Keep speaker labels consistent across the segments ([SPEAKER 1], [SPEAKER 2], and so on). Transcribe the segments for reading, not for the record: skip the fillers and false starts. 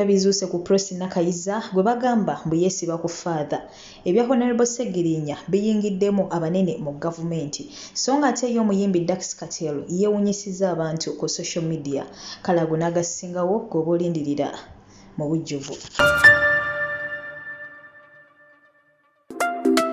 [SPEAKER 1] bizuuse ku Prossy Nakayiza gwe bagamba mbu yeesiba ku Faaza. Ebya Honorable Segirinya biyingiddemu abanene mu gavumenti. So nga ate ye omuyimbi Dax Katel yeewunyisizza abantu ku social media. Kalago n'agasingawo g'oba olindirira mu bujjuvu.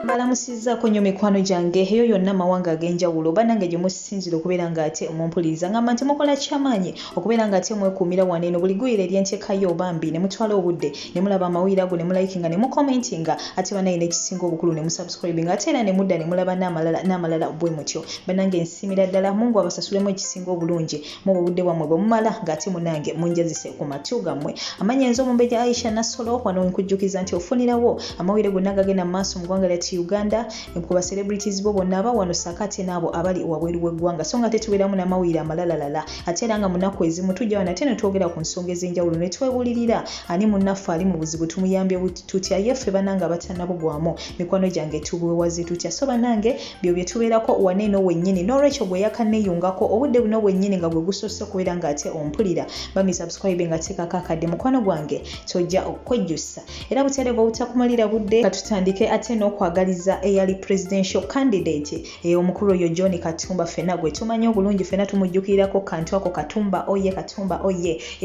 [SPEAKER 1] Mbalamusizzaako nnyo mikwano gyange eyo yonna mawanga ag'enjawulo bannange gye musinzira okubeera ng'ate mumpuliriza ngamba nti mukola kyamaanyi okubeera ng'ate mwekuumira wano eno buli ggwire ery'enteekayo bambi ne mutwala obudde ne mulaba amawulire ago ne mulayikinga ne mukomentinga ate bannaye n'ekisinga obukulu ne musubscribinga ate era ne mudda ne mulaba n'amalala bwe mutyo. Bannange nsiimira ddala Mungu abasasulemu ekisinga obulungi mu obudde bwammwe bwe mumala ng'ate munnange munjazise ku matu gammwe. Amannya nze Omumbejja Aisha Nassolo wano nkujjukiza nti ofunirawo amawulire gonna agagenda mu maaso mu ggwanga lyattu Uganda ku ba celebrities bo bonna aba wano sakati n'abo abali wabweru w'eggwanga so nga tetubeeramu n'amawulire amalalalala ate era nga mu nnaku ezimu tujja wano ate ne twogera ku nsonga ez'enjawulo ne twebulirira ani munnaffe ali mu buzibu tumuyambye tutya yeffe bannange abatannabugwamu mikwano gyange tubuwewaze tutya so bannange byo bye tubeerako waneeno wennyini n'olwekyo gwe yakanneeyungako obudde buno bwennyini nga gwe gusoose okubeera ng'ate ompulira bami subscribe nga teekako akadde mukwano gwange tojja okwejjusa era butereeva obutakumalira budde katutandike ate n'okwagaliza eyali presidential candidate omukulu oyo John Katumba fena gwe tumanyi obulungi fena tumujjukirirako kantu ako Katumba oye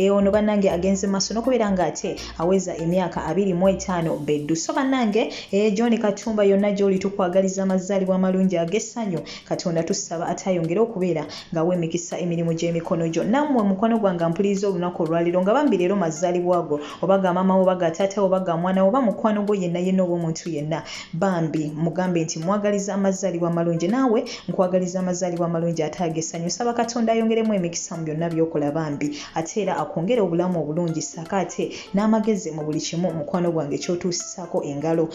[SPEAKER 1] ono bannange agenze maaso n'okubeera ng'ate aweza emyaka 25 beddu so bannange John Katumba yonna gy'oli tukwagaliza amazaalibwa amalungi ag'essanyu Katonda tusaba atayongera okubeera ng'awa emikisa emirimu gy'emikono gyo nammwe mukwano gwange mpuliriza olunaku olwaliro nga bambi leero mazaalibwa ago oba ga maama oba ga taata oba ga mwana oba mukwano gwo yenna oba omuntu yenna bambi mugambe nti mwagaliza amazaalibwa amalungi naawe nkwagaliza amazaalibwa amalungi ate ag'essanyu saba Katonda ayongeremu emikisa mu byonna by'okola bambi ate era akwongere obulamu obulungi ssaako ate n'amagezi mu buli kimu mukwano gwange ky'otuusisaako engalo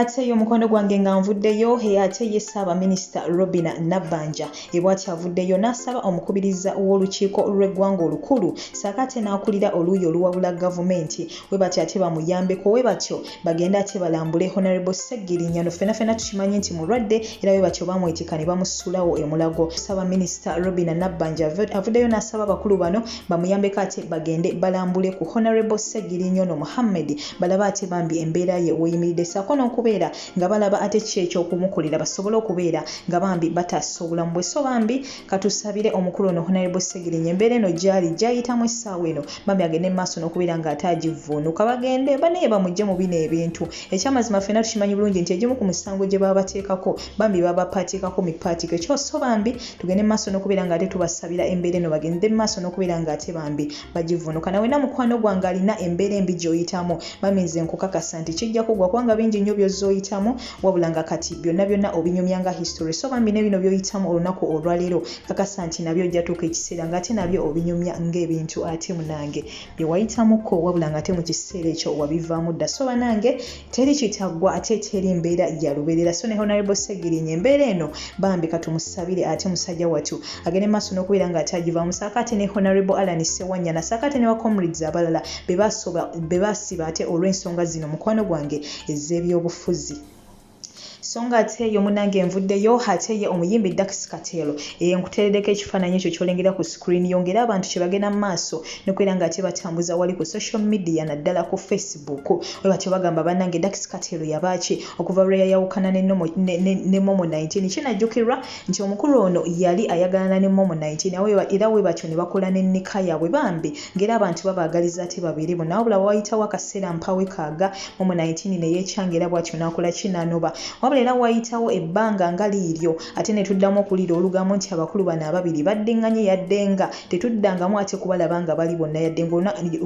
[SPEAKER 1] ate yo mukwano gwange nga nvuddeyo ate ye Ssaabaminisita Robinah Nabbanja bw'ati avuddeyo n'asaba omukubiriza w'olukiiko lw'eggwanga olukulu ssaako ate n'akulira oluuyi oluwabula gavumenti we batyo ate bamuyambeko we batyo bagende ate balambule Honorable Segirinya fena tukimanyi nti mulwadde era we batyo bamwetika ne bamusulawo emulago. Ssaabaminisita Robinah Nabbanja avuddeyo n'asaba abakulu bano bamuyambeko ate bagende balambule ku Honorable Segirinya Muhammad balaba ate bambi embeera ye weyimiridde ssaako n'okubeera nga balaba ate ki eky'okumukolera basobole okubeera nga bambi bataassa obulamu bwe so bambi katusabire omukulu ono Honorable Segirinya embeera eno gy'ayitamu essaawa eno bambi agende mu maaso n'okubeera ng'ate agivvuunuka bagende banaye bamugye mu bino ebintu ekyamazima fena tukimanyi bulungi nti egimu ku misango gye baba bateekako bambi baba bapaatikako mipaatiko ekyo so bambi tugende mu maaso n'okubeera ng'ate tubasabira embeera eno bagende mu maaso n'okubeera ng'ate bambi bagivvuunuka nawe na mukwano gwange alina embeera embi gy'oyitamu bambi nze nkukakasa nti kijja kugwa kubanga bingi nnyo by'ozooyitamu wabula nga kati byonna obinyumya nga history so bambi ne bino by'oyitamu olunaku olwaleero kakasa nti nabyo ojja tuuka ekiseera ng'ate nabyo obinyumya ng'ebintu ate munange bye wayitamuko wabula ng'ate mu kiseera ekyo wabivaamu dda so banange teri kitaggwa ate teri mbeera ya lubeerera so ne Honorable Segirinya embeera eno bambi katumusabire ate musajja watu agende maaso n'okubeera ng'ate agivaamu ssaako ate ne Honorable Alan Sewanyana ssaako ate ne bakomrades abalala be basiba ate olw'ensonga zino mukwano gwange ez'ebyobufuzi. Songa ate yo munange envuddeyo ate ye omuyimbi Dax Katel nkuteredeko ekifaananyi ekyo kyolengera ku screen yongera abantu kye bagenda mu maaso nokwera nga ate batambuza wali ku social media naddala ku Facebook we batyo bagamba bannange Dax Katel yabaaki okuva lwe yayawukana ne Momo 19 kinajjukirwa nti omukulu ono yali ayagalana ne Momo 19 era we batyo ne bakola n'ennika yaabwe bambi ngera abantu babaagaliza ate babiri bonna wabula wayitawo akaseera mpawe kaaga Momo 19 ne yeekyangera bw'atyo n'akola kinanoba era wayitawo ebbanga nga liiryo ate ne tuddamu okuliira olugambo nti abakulu bano ababiri baddenganye yaddenga tetuddangamu ate kubalaba nga bali bonna yaddenga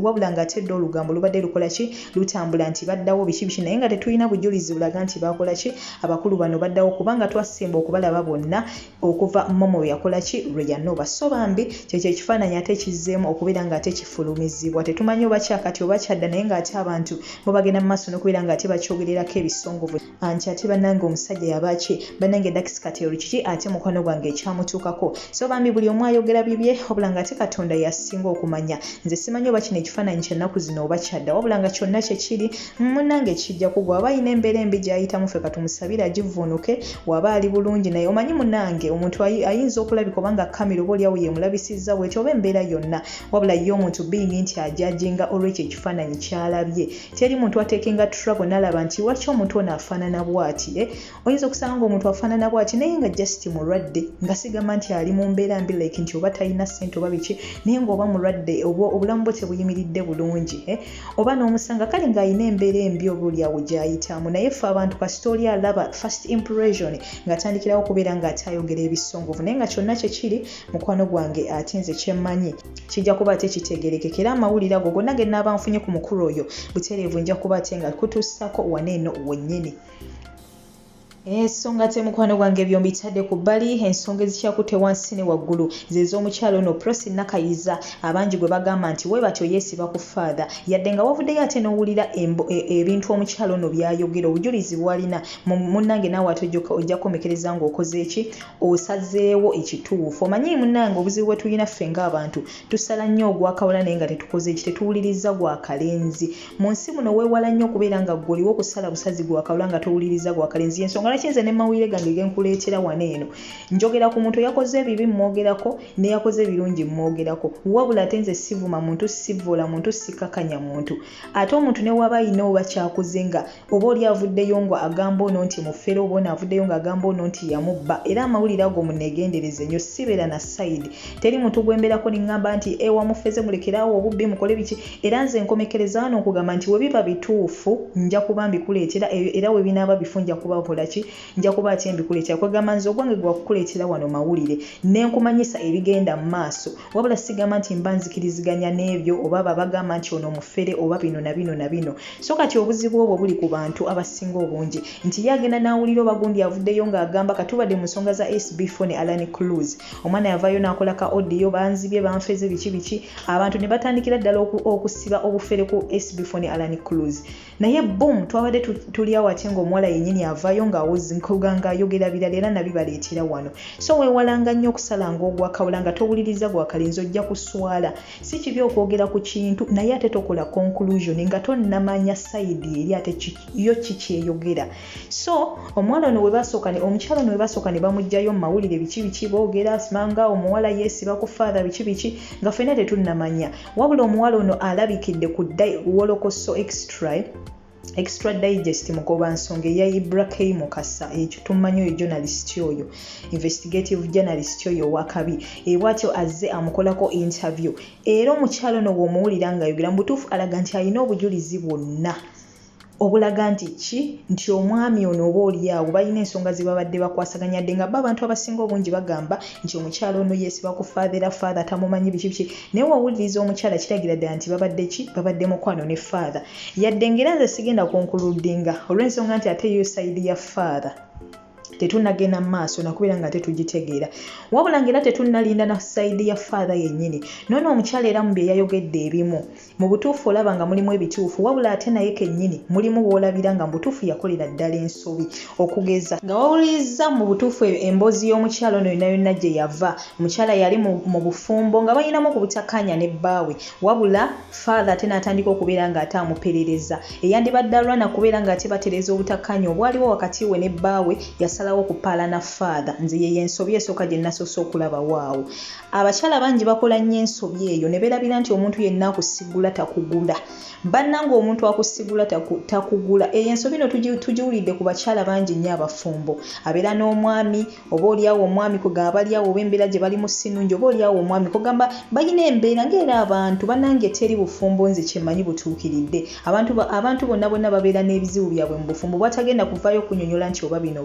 [SPEAKER 1] wabula nga ate dda olugambo lubadde lukola ki lutambula nti baddawo biki naye nga tetulina bujulizi bulaga nti bakola ki abakulu bano baddawo kubanga twasimba okubalaba bonna okuva Momo yakola ki lwe yanoba so bambi kyekyo ekifaananyi ate kizzeemu okubeera ng'ate kifulumizibwa tetumanyi oba kyakati oba kyadda naye ng'ate abantu bo bagenda mu maaso n'okubeera ng'ate bakyogererako ebisongovu anti ate bannange bannange omusajja yabaaki bannange Dax Katel kiki ate mukwano gwange ekyamutuukako so bambi buli omu ayogera bibye wabula nga ate Katonda yasinga okumanya nze simanyi oba kino ekifaananyi ky'ennaku zino oba kyadda wabula nga kyonna kyekiri munnange kijja kugwa waba ayina embeera embi gy'ayitamu ffe katumusabire agivuunuke waba ali bulungi naye omanyi munnange omuntu ayinza okulabika oba nga kamera oba oliawo yemulabisizza bwekyo oba embeera yonna wabula ye omuntu being nti ajajinga olwekyo ekifaananyi kyalabye teri muntu ateekenga trouble n'alaba nti waki omuntu ono afaanana bw'ati oyinza okusanga ng'omuntu afaanana bw'ati naye nga just mulwadde nga sigamba nti ali mu mbeera mbi like nti oba talina ssente oba biki naye ng'oba mulwadde obulamu bwe tebuyimiridde bulungi oba n'omusanga kale ng'alina embeera embi obuliawo gy'ayitamu naye ffe abantu kasita oli alaba first impression ng'atandikirawo okubeera ng'ate ayogera ebisongovu naye nga kyonna kyekiri mukwano gwange ate nze kyemmanyi kijja kuba ate kitegerekeka era amawulire ago gonna ge nnaaba nfunye ku mukulu oyo butereevu nja kuba ate nga kutuusako waneeno wennyini ensonga te mukwano gwange byombi bitadde ku bbali ensonga ezikyakutte wansi ne waggulu ze z'omukyala ono Prossy Nakayiza abangi gwe bagamba nti we batyo yeesiba ku Faaza yadde nga wavuddeyo ate n'owulira ebintu omukyala ono by'ayogera obujulizi bw'alina munnange naawe ate ojja kukomekereza ng'okoze eki osazeewo ekituufu omanyi munnange obuzibu bwe tulina ffe ng'abantu tusala nnyo ogwakawula naye nga tetukoze eki tetuwuliriza gwa kalenzi mu nsi muno weewala nnyo okubeera nga ggwoliwo okusala busazi gwakawula nga towuliriza gwa kalenzi ensonga kinze ne mawulire gange genkuleetera waneeno njogera ku muntu yakoze ebibi mwogerako ne yakoze ebirungi mwogerako wabula ate nze sivuma muntu sivoola muntu sikakanya muntu ate omuntu ne waba ayina oba kyakoze nga oba oli avuddeyo nga agamba ono nti mufere oba ono avuddeyo nga agamba ono nti yamubba era amawulire ago muneegendereze nnyo sibeera na sayidi teri muntu gwemberako neŋŋamba nti wamufeze mulekerawo obubbi mukole biki era nze nkomekereza wano okugamba nti we biba bituufu nja kuba mbikuleetera era we binaaba bifu nja kubakola ki nja kuba ate mbikuleetera kwegamba nze ogwange gwakukuleetera wano mawulire nenkumanyisa ebigenda mu maaso wabula sigamba nti mba nzikiriziganya n'ebyo oba bagamba nti ono mufere oba bino na bino na bino so kati obuzibu obwo buli ku bantu abasinga obungi nti yagenda n'awulira oba gundi avuddeyo ng'agamba katubadde mu nsonga za SB4 ne Alan Cruz omwana yavaayo n'akola ka audio banzibye banfeze biki abantu ne batandikira ddala okusiba obufere ku SB4 ne Alan Cruz naye boom twabadde tuli awo ate ng'omuwala yennyini avaayo ng'awozi nkuganga ayogera birala era nabibaleetera wano so weewalanga nnyo okusalanga ogwakawula nga towuliriza gwakalenzi ojja kuswala si kibi okwogera ku kintu naye ate tokola conclusion nga tonnamanya sayidi eri ate yo kikyeyogera so omuwala ono omukyala ono we basooka ne bamugjayo mu mawulire biki boogera simanga omuwala yeesiba ku Faaza biki nga ffenna tetunnamanya wabula omuwala ono alabikidde ku wolokoso extra digest mugoba nsonga eya Ibrahim Mukasa ekyo tumanyi oyo journalist oyo investigative journalist oyo wakabi bwatyo azze amukolako interview era omukyalo no bw'omuwulira ng'ayogera mu butuufu alaga nti alina obujulizi bwonna obulaga nti omwami ono oba oliawo balina ensonga ze babadde bakwasaganya dde nga abantu abasinga obungi bagamba nti omukyalo ono yeesiba ku Faaza tamumanyi biki naye wawuliriza omukyala kiragira ddala nti babadde mukwano ne Faaza yadde ngera nze sigenda konkuludinga olw'ensonga nti ate yo sayidi ya Faaza tetunnagenda mu maaso nakubeera nga tetugitegeera wabula ngera tetunnalinda na sayidi ya Faaza yennyini noono omukyala era mu bye yayogedde ebimu mu butuufu olaba nga mulimu ebituufu wabula ate naye kennyini mulimu bw'olabira nga mu butuufu yakolera ddala ensobi okugeza nga wawuliriza mu butuufu emboozi y'omukyala ono yonna gye yava omukyala yali mu bufumbo nga bayinamu ku butakkaanya ne bbaawe wabula Faaza ate n'atandika okubeera ng'ate amuperereza eyandibadde alwana kubeera ng'ate batereza obutakkaanya obwaliwo wakati we ne bbaawe yasalawo okupaala na Faaza nze ye ensobi esooka gye nasoose okulaba waawo abakyala bangi bakola nnyo ensobi eyo ne beerabira nti omuntu yenna akusigula takugula bannanga omuntu akusigula takugula eyo ensobi no tugiwulidde ku bakyala bangi nnyo abafumbo abeera n'omwami oba oliawo omwami kugamba baliawo oba embeera gye bali mu sinungi oba oliawo omwami kugamba balina embeera ng'era abantu bannange teri bufumbo nze kyemmanyi butuukiridde abantu bonna babeera n'ebizibu byabwe mu bufumbo bwatagenda kuvaayo kunyonyola nti oba bino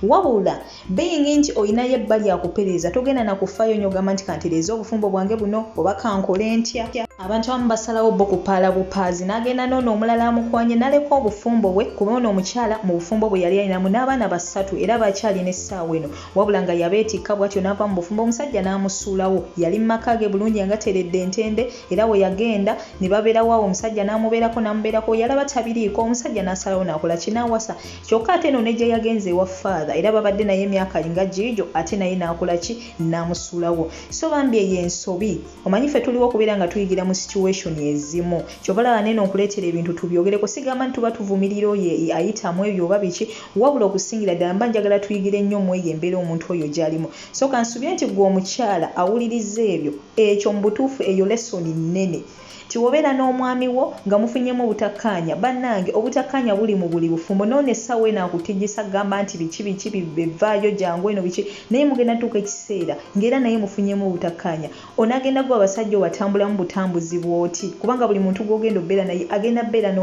[SPEAKER 1] wabula being nti olinayo ebbali akupereza togenda nakufaayo nnyo gamba nti kantereza obufumbo bwange buno oba kankole ntya. Abantu abamu basalawo bo kupaala bupaazi n'agenda n'ono omulala amukwanye n'aleka obufumbo bwe kuba ono omukyala mu bufumbo bwe yali alinamu n'abaana 3 era bakyalina essaawa eno wabula nga yabeetikka bw'atyo n'ava mu bufumbo omusajja n'amusuulawo yali mu maka ge bulungi yangateredde entende era we yagenda ne babeerawo awo omusajja n'amubeerako yalaba tabiriiko omusajja n'asalawo n'akola kinaawasa kyokka ate eno ne gye yagenze ewa Faaza era babadde naye emyaka alinga giijo ate naye n'akola ki n'amusuulawo so bambi eyo ensobi omanyi ffe tuliwo okubeera nga tuyigira mu situation ezimu kyobalaba neno okuleetera ebintu tubyogereko sigamba nti tuba tuvumirira oyo ayitamu ebyo oba biki wabula okusingira ddala mba njagala tuyigire nnyo mu eyo embeera omuntu oyo gy'alimu so kansubye nti gwe omukyala awuliriza ebyo ekyo mu butuufu eyo lesoni nnene tiwobeera n'omwami wo nga mufunyemu obutakkaanya bannange obutakkaanya buli mu buli bufumbo none essaawa eno akutigisa gamba nti biki bivaayo jangu eno biki naye mugenda tuuka ekiseera ng'era naye mufunyemu obutakkaanya onaagenda gwe abasajja obatambulamu butambuzi bw'oti kubanga buli muntu gw'ogenda obeera naye agenda beera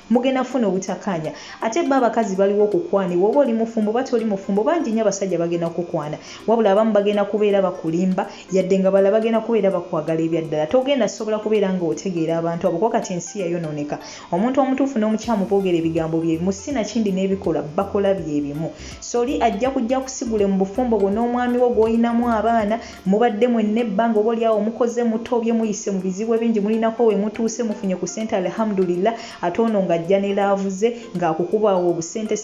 [SPEAKER 1] mugenda funa obutakkaanya ate bo abakazi baliwo okukwanibwa oba oli mufumbo oba toli mufumbo bangi nnyo abasajja bagenda kukwana wabula abamu bagenda kubeera bakulimba yadde nga balala bagenda kubeera bakwagala ebyaddala togenda sobola kubeera nga otegeera abantu abo kati ensi yayonooneka omuntu omutuufu n'omukyamu boogera ebigambo byebimu sina kindi n'ebikola bakola byebimu so oli ajja kujja kusigule mu bufumbo bwo n'omwami wo gw'olinamu abaana mubadde mwenna ebbanga oba oliawo mukoze mutobye muyise mu bizibu ebingi mulinako we mutuuse mufunye ku ssente alhamdulillah ate ono ng'ajja ne laavuze ng'akukubaawo obusente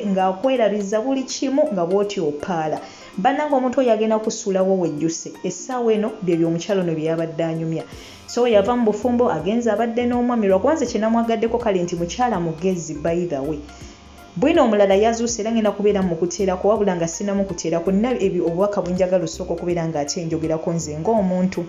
[SPEAKER 1] ng'akwerabiza buli kimu nga bw'oti opaala bannanga omuntu oyo agenda kusuulawo wejjuse essaawa eno byebyo omukyalo no bye yabadde anyumya so yava mu bufumbo agenza abadde n'omwami lwakubanza kye namwagaddeko kale nti mukyala mugezi by the way Bwino omulala yazuuse era ngenda kubeera mu kuteerako wabula nga sinamu kuteerako nina obubaka bwenjagala osooka okubeera ng'ate njogerako nze ng'omuntu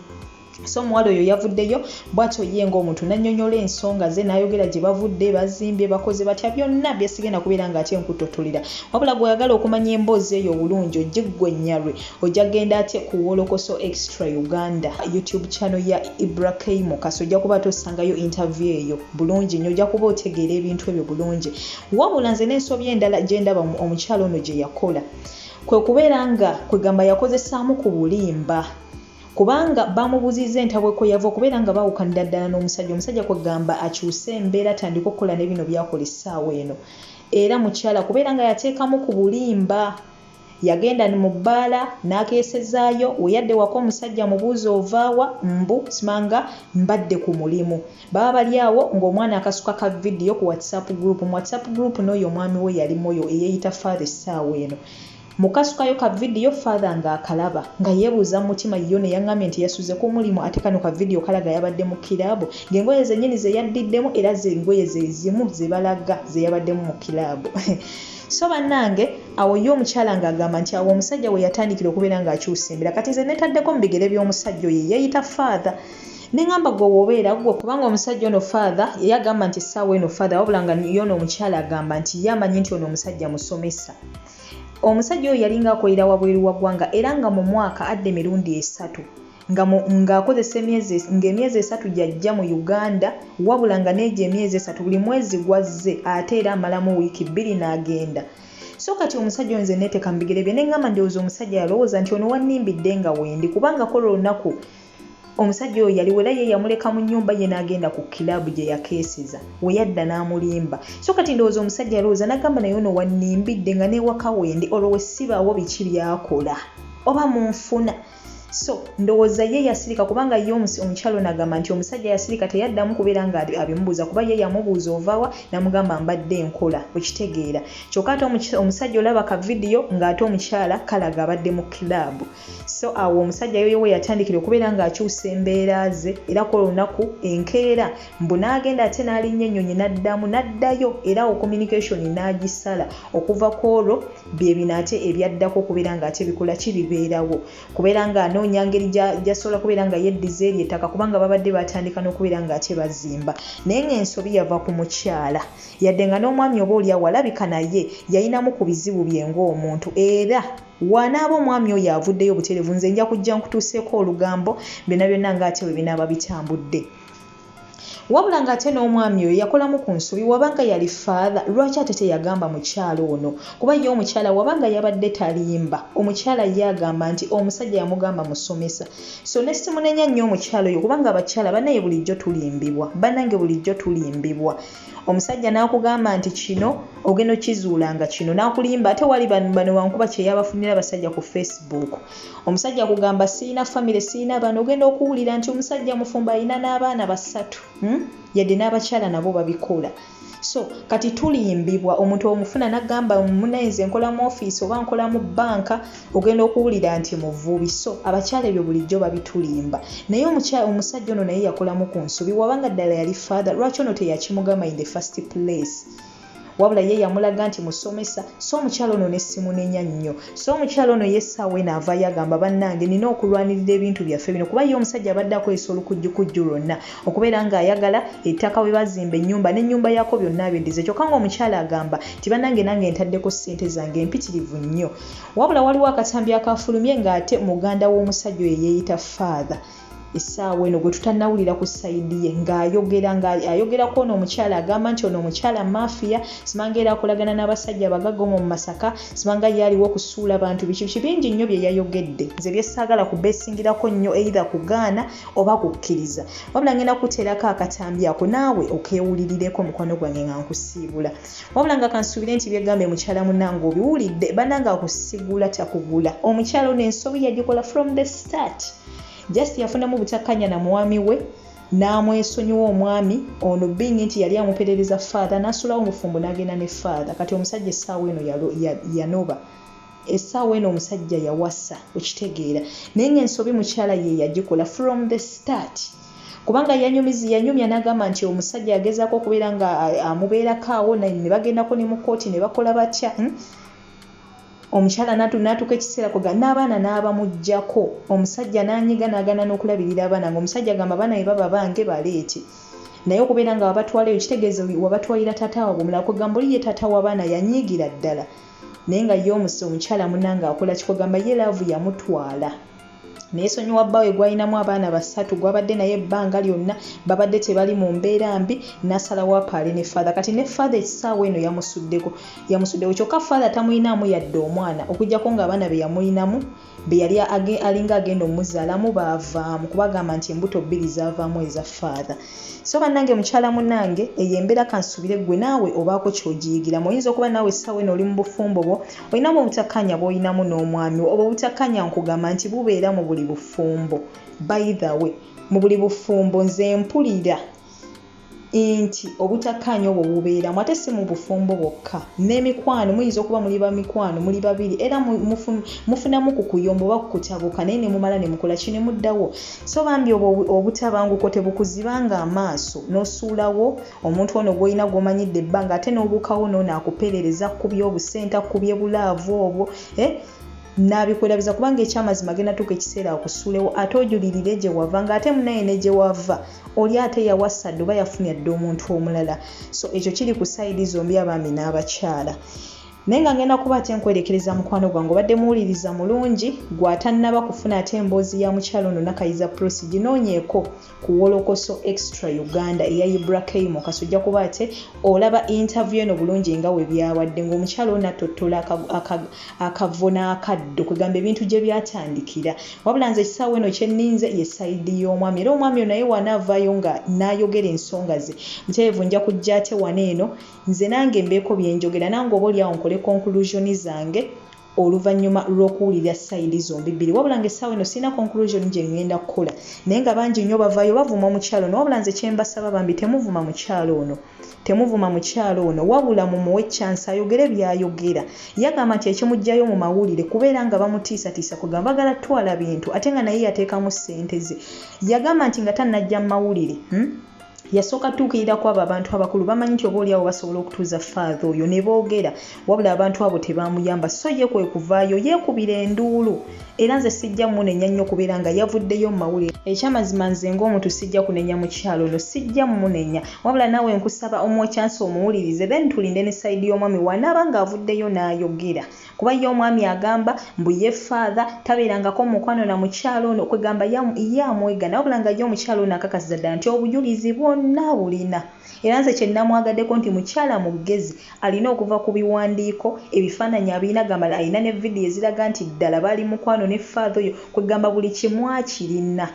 [SPEAKER 1] so omuwala oyo yavuddeyo bw'atyo ye ng'omuntu n'annyonnyola ensonga ze n'ayogera gye bavudde bazimbye bakoze batya byonna byesigenda kubeera ng'ate nkutotolera wabula gw'oyagala okumanya emboozi eyo obulungi ojje ggwe nnyalwe ojja genda ate ku Wolokoso Extra Uganda YouTube channel ya Ibrahim kasi ojja kuba tosangayo interview eyo bulungi nnyo ojja kuba otegeera ebintu ebyo bulungi wabula nze n'ensobi endala gye ndaba omukyalo ono gye yakola kwe kubeera nga kwegamba yakozesaamu ku bulimba kubanga bamubuziza entabweko yava okubeera nga bawukanira ddala n'omusajja kwegamba akyuse embeera atandika okukola ne bino byakola essaawa eno era mukyala kubeera nga yateekamu ku bulimba yagenda mu bbaala n'akeesezaayo weyadde wako omusajja mubuuza ovaawa simanga mbadde ku mulimu baba bali awo ng'omwana akasuka ka vidiyo ku WhatsApp group n'oyo omwami we yalimu oyo eyeeyita Faaza essaawa eno mukasukayo ka video Faaza ng'akalaba nga yeebuuza mu mutima yo ne yaŋŋambye nti yasuze ku mulimu ate kano ka video kalaga yabadde mu kiraabu ng'engoye zennyini ze yaddiddemu era z'engoye ze zimu ze balaga ze yabaddemu mu kiraabu so bannange awo yo omukyala ng'agamba nti awo omusajja we yatandikira okubeera ng'akyusa embeera kati nze netaddeko mu bigere by'omusajja oyo yeeyita Faaza nengamba gwe wobeera gwe kubanga omusajja ono Faaza yagamba nti essaawa eno Faaza wabula nga yono omukyala agamba nti yamanyi nti ono omusajja musomesa omusajja oyo yalinga akolera wabweru wa ggwanga era nga mu mwaka adde emirundi 3 ng'akozesa emyezi 3 gyajja mu Uganda wabula nga n'egyo emyezi 3 buli mwezi gwazze ate era amalamu wiiki 2 n'agenda so kati omusajja nze neeteka mu bigere bye nengamba ndowooza omusajja yalowooza nti ono wannimbidde nga wendi kubanga kola olunaku omusajja oyo yali wera ye yamuleka mu nnyumba ye n'agenda ku kilabu gye yakeeseza we yadda n'amulimba so kati ndowooza omusajja yalowooza n'agamba naye ono wannimbidde nga n'ewaka wendi olwo we sibaawo biki byakola oba munfuna so ndowooza ye yasirika kubanga ye omukyalo n'agamba nti omusajja yasirika teyaddamu kubeera nga abimubuuza kuba ye yamubuuza ovaawa n'amugamba mbadde nkola okitegeera kyokka ate omusajja olaba ka vidiyo ng'ate omukyala kalaga abadde mu kilabu so awo omusajja yoyo we yatandikira okubeera ng'akyusa embeera ze era ku olunaku enkeera mbu n'agenda ate n'alinnya ennyonyi n'addayo era awo communication n'agisala okuva ku olwo bye bino ate ebyaddako okubeera ng'ate bikola kibibeerawo kubeera nga anoonya ngeri gy'asobola kubeera nga yeddiza eri ettaka kubanga babadde batandika n'okubeera ng'ate bazimba naye ng'ensobi yava ku mukyala yadde nga n'omwami oba oli awalabika naye yayinamu ku bizibu bye ng'omuntu era wanaaba omwami oyo avuddeyo butereevu nze nja kujja nkutuuseeko olugambo byonna byonna ng'ate bwe binaaba bitambudde wabula ng'ate n'omwami oyo yakolamu ku nsobi wabanga yali Faaza lwaki ate teyagamba mukyala ono kuba ye omukyala wabanga yabadde talimba omukyala ye agamba nti omusajja yamugamba musomesa so ne simunenya nnyo omukyala oyo kubanga abakyala bannaye bulijjo tulimbibwa bannange bulijjo tulimbibwa omusajja n'akugamba nti kino ogenda okizuulanga kino n'akulimba ate wali bano wankuba kye yabafunira abasajja ku Facebook omusajja akugamba siina famire siina bano ogenda okuwulira nti omusajja mufumba alina n'abaana basatu yadde n'abakyala nabo babikola so kati tulimbibwa omuntu omufuna n'agamba munenze nkola mu office oba nkola mu banka ogenda okuwulira nti muvubi so abakyala ebyo bulijjo babitulimba naye omusajja ono naye yakolamu ku nsobi wabanga ddala yali Faaza lwaki ono teyakimugamba in the first place wabula ye yamulaga nti musomesa so omukyala ono ne simunenya nnyo so omukyala ono yessaawe n'avaayo agamba bannange nina okulwanirira ebintu byaffe bino kuba ye omusajja abadde akozesa olukujjukujju lwonna okubeera ng'ayagala ettaka we bazimba ennyumba n'ennyumba yaako byonna abiddize kyokka ng'omukyala agamba nti bannange nange ntaddeko ssente zange empitirivu nnyo wabula waliwo akatambi akafulumye ng'ate muganda w'omusajja oyo yeeyita Faaza essaawa eno gwe tutannawulira ku sayidi ye ng'ayogerako ono omukyala agamba nti ono omukyala mafiya simanga era akolagana n'abasajja abagagga mu Masaka simanga ye aliwo okusuula abantu biki bingi nnyo bye yayogedde nze byesaagala kubeesingirako nnyo eitha kugaana oba kukkiriza wabula ngenda kuteerako akatambi ako naawe okeewulirireko mukwano gwange nga nkusiibula wabula nga kansuubire nti byegambe mukyala munnange obiwulidde bannange akusigula takugula omukyala ono ensobi yagikola from the start just yafunamu butakkanya na mwami we n'amwesonyiwa omwami ono being nti yali amuperereza Faaza n'asulawo mufumbo n'agenda ne Faaza kati omusajja essaawa eno yanoba essaawa eno omusajja yawasa okitegeera naye ng'ensobi mukyala ye yagikola from the start kubanga yanyumya n'agamba nti omusajja yagezaako okubeera nga amubeerako awo ne bagendako ne mu kooti ne bakola batya omukyala n'atuuka ekiseera koga n'abaana n'abamuggyako omusajja n'anyiga n'agana n'okulabirira abaana ng'omusajja agamba abaana be baba bange baleeti naye okubeera nga wabatwalayo kitegeeza wabatwalira taata waabwe omulala kugamba oli ye taata w'abaana yanyiigira ddala naye nga ye omukyala munnange akola kikugamba ye laavu yamutwala naye sonyiwa bbaawe gwalinamu abaana basatu gwabadde naye ebbanga lyonna babadde tebali mu mbeera mbi n'asalawo apaale ne Faaza kati ne Faaza essaawa eno yamusuddeko kyokka Faaza tamuyinaamu yadde omwana okuggyako ng'abaana be yamuyinamu be yali alinga agenda omuzaalamu baavaamu kubagamba nti embuto bbiri zaavaamu eza Faaza so bannange mukyala munnange eyo embeera kansubire gwe naawe obaako ky'ogiyigiramu oyinza okuba naawe essaawa eno oli mu bufumbo bwo olinamu obutakkanya bw'olinamu n'omwami wo oba obutakkanya nkugamba nti bubeera mu buli bufumbo by the way mu buli bufumbo nze mpulira nti obutakkanya obwo bubeeramu ate si mu bufumbo bwokka n'emikwano muyinza okuba muli ba mikwano muli babiri era mufunamu ku kuyomba oba kukutabuka naye ne mumala ne mukola kine muddawo so bambi obutabanguko tebukuzibanga amaaso n'osuulawo omuntu ono gw'olina gw'omanyidde ebbanga ate n'obuukawo n'ono akuperereza kubye obusenta kubye bulaavu obwo n'abikulabiza kubanga ekyamazima agenda tuuka ekiseera akusuulewo ate ojulirire gye wava ng'ate munaye ne gye wava oli ate yawasadde oba yafunye dde omuntu omulala so ekyo kiri ku sayidi zombi abaami n'abakyala naye nga ngenda kuba ate nkwerekereza mukwano gwange obadde muwuliriza mulungi gw'atannaba kufuna ate emboozi ya mukyala ono Nakayiza Prossy ginoonyeeko ku Wolokoso Extra Uganda eya Ibra Keimo kasujja kuba ate olaba interview eno bulungi nga we byawadde ng'omukyala ono atottola akavo n'akaddo kwegamba ebintu gye byatandikira wabula nze ekisaawa eno kyenninze ye sayidi y'omwami era omwami ono naye wanaavaayo nga n'ayogera ensonga ze mutereevu nja kujja ate wano eno nze nange mbeeko byenjogera nange oba oli awo nkole conclusion zange oluvannyuma lw'okuwulira sayidi zombi bbiri wabula nga essaawa eno sirina conclusion gye ngenda kukola naye nga bangi nnyo bavaayo bavuma omukyalo ono wabula nze kyembasaba bambi temuvuma mukyalo ono wabula mumuwe chance ayogere byayogera yagamba nti ekimugjayo mu mawulire kubeera nga bamutiisatiisa kugamba bagala twala bintu ate nga naye yateekamu ssente ze yagamba nti nga tannajja mu mawulire yasooka tuukirira ku abo abantu abakulu bamanyi nti oba oliawo basobola okutuuza Faaza oyo ne boogera wabula abantu abo tebamuyamba so ye kwe kuvaayo yeekubira enduulu era nze sijja munenya nnyo kubeera nga yavuddeyo mu mawulire ekyamazima nze ng'omuntu sijja kunenya mukyalo ono sijja munenya wabula naawe nkusaba omuwe chance omuwulirize then tulinde ne sayidi y'omwami wanaaba ng'avuddeyo n'ayogera kuba ye omwami agamba mbu ye Faaza tabeerangako mukwano na mukyalo ono kwegamba ye amwegana wabula nga ye omukyalo ono akakasiza ddala nti obujulizi bwonna bwonna bulina. Era nze kye namwagaddeko nti mukyala mugezi alina okuva ku biwandiiko ebifaananyi abirina gamba alina ne vidiyo eziraga nti ddala bali mukwano ne Faaza oyo kwegamba buli kimu akirina.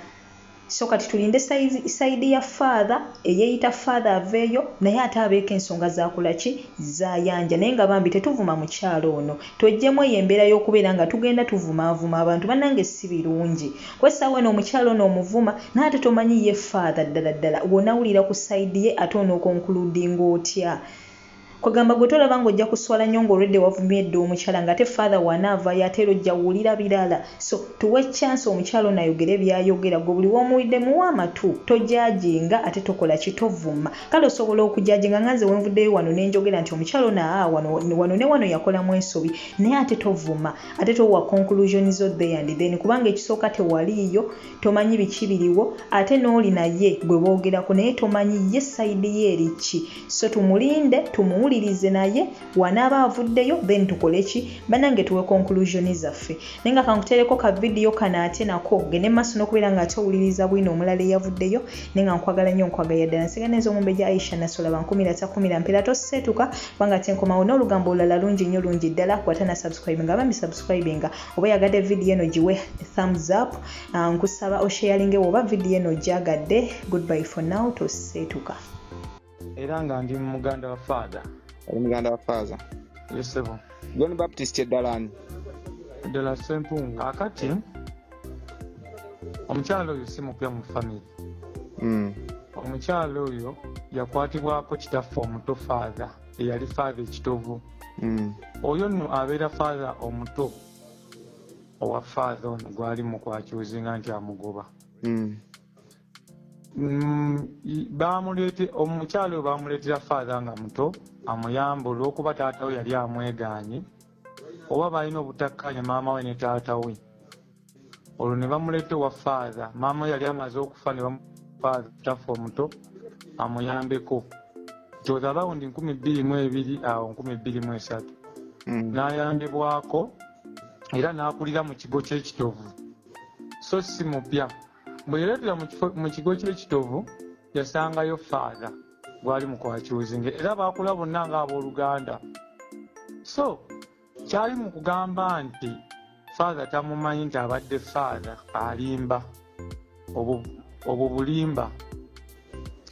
[SPEAKER 1] So kati tulinde sayidi ya Faaza eyeeyita Faaza aveeyo naye ate abeeko ensonga zakola ki zayanja naye nga bambi tetuvuma mukyalo ono twejjemu eyo embeera y'okubeera nga tugenda tuvumaavuma abantu bannange si birungi kwessaawa eno omukyalo ono omuvuma naye ate tomanyi ye Faaza ddala bw'onawulira ku sayidi ye ate onookonkuludinga otya. Kwegamba gwe tolaba ng'ojja kuswala nnyo ng'olwedde wavumyedde omukyala ng'ate Faaza wanaavaayo ate era ojja wulira birala. So tuwe chance omukyala ono ayogere by'ayogera gwe buli w'omuwulidde muwa amatu tojajinga ate tokola kitovuma. Kale osobola okujajinga nga nze wenvuddeyo wano ne njogera nti omukyala ono wano ne wano yakolamu ensobi naye ate tovuma ate towa conclusion zo there and then kubanga ekisooka tewaliiyo tomanyi biki biriwo ate n'oli naye gwe boogerako naye tomanyi ye sayidi ye eriki. So tumulinde tumuwulirize naye wanaaba avuddeyo then tukole ki bannange tuwe conclusion zaffe. Naye nga kankuteereko ka vidiyo kano ate nako gende maaso n'okubeera nga ate owuliriza Bwino omulala eyavuddeyo naye nga nkwagala nnyo nkwagala ddala nsiganeza omumbe gya Aisha Nasola bankumira takumira mpera toseetuka kubanga ate nkomawo n'olugambo olulala lungi nnyo lungi ddala kwata na subscribe nga bambi subscribe nga oba yagadde vidiyo eno giwe thumbs up nkusaba osharinge oba vidiyo eno gyagadde. Goodbye for now toseetuka.
[SPEAKER 2] Era nga ndi muganda wa Faaza.
[SPEAKER 3] Muganda wa Faaza.
[SPEAKER 2] Yesebo.
[SPEAKER 3] John Baptist Ddala.
[SPEAKER 2] Ddala Sempungu. Akati omukyalo oyo si mupya mu family. Omukyalo oyo yakwatibwako kitaffe omuto Faaza eyali Faaza ekitovu. Oyo nno abeera Faaza omuto owa Faaza ono gwali mu kwakyuzinga nti amugoba. Omukyalo oyo bamuleetera Faaza nga muto amuyamba olw'okuba taata we yali amwegaanye oba balina obutakkaanya maama we ne taata we. Olwo ne bamuleeta ewa Faaza. Maama we yali amaze okufa ne Faaza kitaffe omuto amuyambeko. Kyoza lawundi 22 awo 23 n'ayambibwako era n'akulira mu kigo ky'ekitovu. So si mupya. Bwe yaleetera mu kigo ky'ekitovu yasangayo Faaza gwali mu kwakyuzinga era baakula bonna ng'abooluganda. So kyali mu kugamba nti Faaza tamumanyi nti abadde Faaza alimba obwo bulimba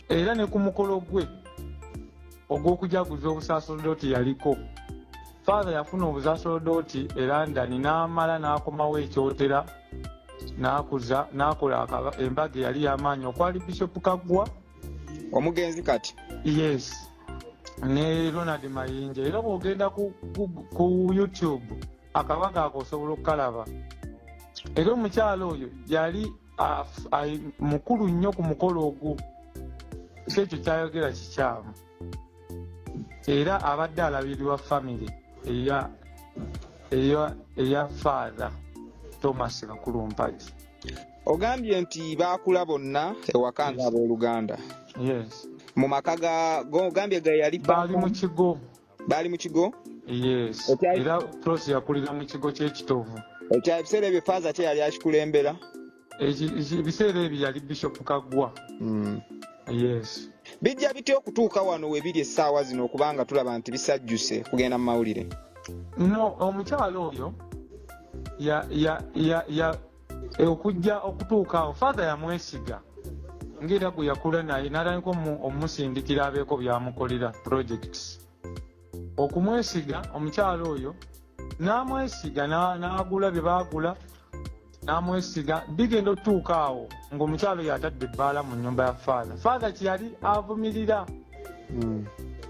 [SPEAKER 2] era ne ku mukolo gwe ogw'okujaguza obusaasolodooti yaliko. Faaza yafuna obusaasolodooti e London n'amala n'akomawo ekyotera n'akola embaga eyali y'amaanyi okwali Bishop Kaggwa
[SPEAKER 3] omugenzi kati.
[SPEAKER 2] Yes. Ne Ronald Mayinja era bw'ogenda ku YouTube akabaga ako osobola okukalaba. Era omukyalo oyo yali mukulu nnyo ku mukolo ogwo. Ekyo kyayogera kikyamu. Era abadde alabirirwa family eya Faaza Thomas Bakulumpaji.
[SPEAKER 3] Ogambye nti baakula bonna ewaka ng'abooluganda.
[SPEAKER 2] Yes.
[SPEAKER 3] Mu maka ogambye ga yali
[SPEAKER 2] baali mu kigo.
[SPEAKER 3] Baali mu kigo?
[SPEAKER 2] Yes. Era Prossy yakulira mu kigo ky'ekitovu.
[SPEAKER 3] Ebiseera ebyo Faaza kye yali akikulembera?
[SPEAKER 2] Ebiseera ebyo yali Bishop Kaggwa. Yes.
[SPEAKER 3] Bijja bitya okutuuka wano we biri essaawa zino okubanga tulaba nti bisajjuse kugenda mu mawulire?
[SPEAKER 2] No, omukyalo oyo okujja okutuuka Faaza yamwesiga ng'era gwe yakula naye n'atandika omusindikira abeeko byamukolera projects. Okumwesiga omukyalo oyo n'amwesiga n'agula bye baagula n'amwesiga bigenda otuuka awo ng'omukyalo yatadde ebbaala mu nnyumba ya Faaza. Faaza kye yali avumirira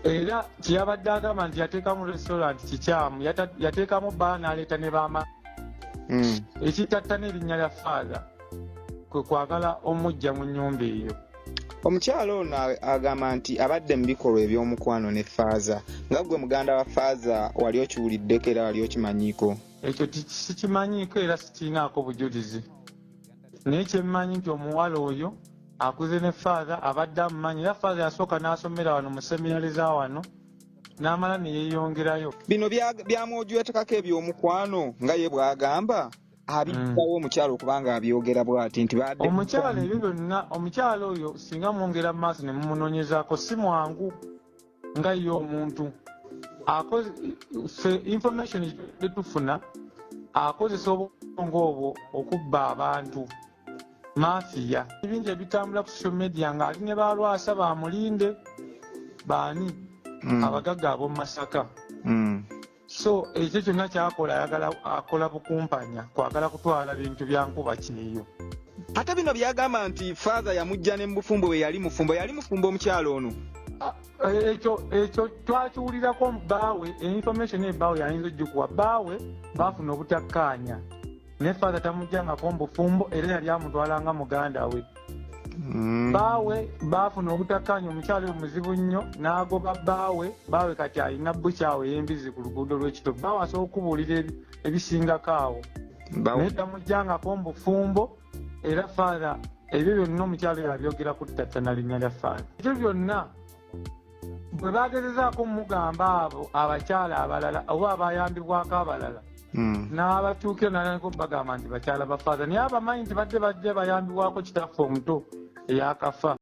[SPEAKER 2] era kye yabadde agamba nti yateekamu restaurant kikyamu yateekamu bbaala n'aleeta ne baama ekitatta n'erinnya lya Faaza kwe kwagala omujja mu nnyumba eyo.
[SPEAKER 3] Omukyalo ono agamba nti abadde mu bikolwa eby'omukwano ne Faaza. Nga gwe muganda wa Faaza wali okiwuliddeko era wali okimanyiiko?
[SPEAKER 2] Ekyo sikimanyiiko era sikirinaako bujulizi. Naye kyemmanyi nti omuwala oyo akuze ne Faaza abadde amumanyi era Faaza yasooka n'asomera wano mu seminari za wano n'amala ne yeeyongerayo.
[SPEAKER 3] Bino byamwojo yatekako eby'omukwano nga ye bw'agamba abiddawo omukyala okubanga abyogera bw'ati nti badde
[SPEAKER 2] omukyala ebyo byonna omukyala oyo singa mwongera mu maaso ne mumunoonyezaako si mwangu nga ye omuntu information tetufuna akozesa obwongo obwo okubba abantu mafiya ebingi ebitambula ku social media ng'ali ne balwasa bamulinde baani abagagga ab'omu Masaka so ekyo kyonna kyakola akola bukumpanya kwagala kutwala bintu bya nkuba kyeyo.
[SPEAKER 3] Ate bino byagamba nti Faaza yamujja ne mubufumbo bwe yali mufumbo omukyalo ono.
[SPEAKER 2] Ekyo twakiwulirako bbaawe information ebbaawe yayinza ojjukwa bbaawe baafuna obutakkaanya ne Faaza tamujjangako mubufumbo era yali amutwalanga muganda we. Bbaawe baafuna obutakkaanya omukyalo omuzibu nnyo n'agoba bbaawe kati alina bukyawe y'embizi ku luguudo lw'ekito. Bbaawe asobola okubuulira ebisingako awo naye tamujjangako mubufumbo era Faaza ebyo byonna omukyalo yabyogera ku ttattana linnya lya Faaza. Ekyo byonna bwe bagezezaako mugamba abo abakyala abalala oba abayambibwako abalala n'abatuukira nalanko bagamba nti bakyala ba Faaza naye abamanyi nti badde bajja bayambibwako kitaffe omuto eyakafa.